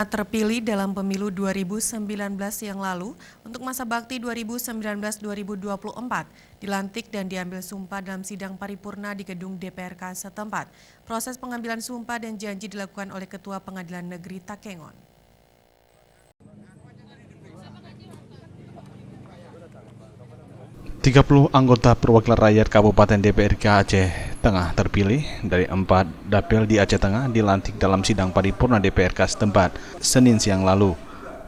Terpilih dalam pemilu 2019 yang lalu untuk masa bakti 2019-2024, dilantik dan diambil sumpah dalam sidang paripurna di gedung DPRK setempat. Proses pengambilan sumpah dan janji dilakukan oleh Ketua Pengadilan Negeri Takengon. Puluh anggota perwakilan rakyat Kabupaten DPRK Aceh Tengah terpilih dari 4 dapil di Aceh Tengah dilantik dalam sidang paripurna DPRK setempat Senin siang lalu.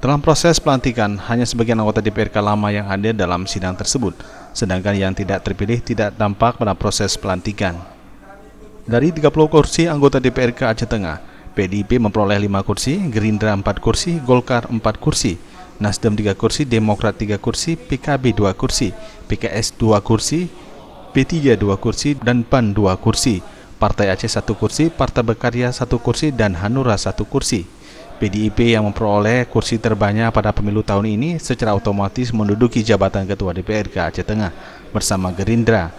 Dalam proses pelantikan, hanya sebagian anggota DPRK lama yang hadir dalam sidang tersebut, sedangkan yang tidak terpilih tidak tampak pada proses pelantikan. Dari 30 kursi anggota DPRK Aceh Tengah, PDIP memperoleh 5 kursi, Gerindra 4 kursi, Golkar 4 kursi, Nasdem 3 kursi, Demokrat 3 kursi, PKB 2 kursi, PKS 2 kursi, P3 2 kursi, dan PAN 2 kursi. Partai Aceh 1 kursi, Partai Berkarya 1 kursi, dan Hanura 1 kursi. PDIP yang memperoleh kursi terbanyak pada pemilu tahun ini secara otomatis menduduki jabatan Ketua DPRK Aceh Tengah bersama Gerindra,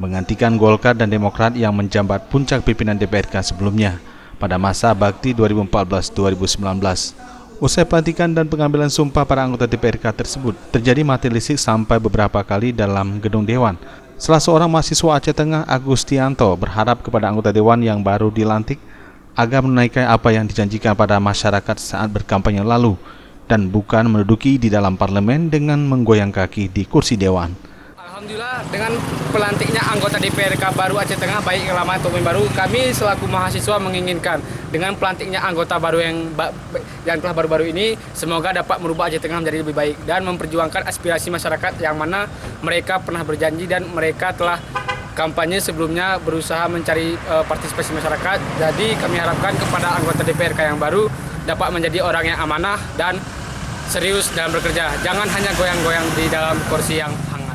menggantikan Golkar dan Demokrat yang menjabat puncak pimpinan DPRK sebelumnya pada masa bakti 2014-2019. Usai pelantikan dan pengambilan sumpah para anggota DPRK tersebut, terjadi mati listrik sampai beberapa kali dalam gedung Dewan. Salah seorang mahasiswa Aceh Tengah, Agustianto, berharap kepada anggota Dewan yang baru dilantik agar menaikkan apa yang dijanjikan pada masyarakat saat berkampanye lalu dan bukan menduduki di dalam parlemen dengan menggoyang kaki di kursi Dewan. Alhamdulillah, dengan pelantiknya anggota DPRK baru Aceh Tengah, baik yang lama ataupun baru, kami selaku mahasiswa menginginkan dengan pelantiknya anggota baru yang telah baru-baru ini, semoga dapat merubah Aceh Tengah menjadi lebih baik dan memperjuangkan aspirasi masyarakat yang mana mereka pernah berjanji dan mereka telah kampanye sebelumnya berusaha mencari partisipasi masyarakat. Jadi kami harapkan kepada anggota DPRK yang baru dapat menjadi orang yang amanah dan serius dalam bekerja. Jangan hanya goyang-goyang di dalam kursi yang hangat.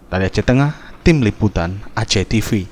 Dari Aceh Tengah, Tim Liputan Aceh TV.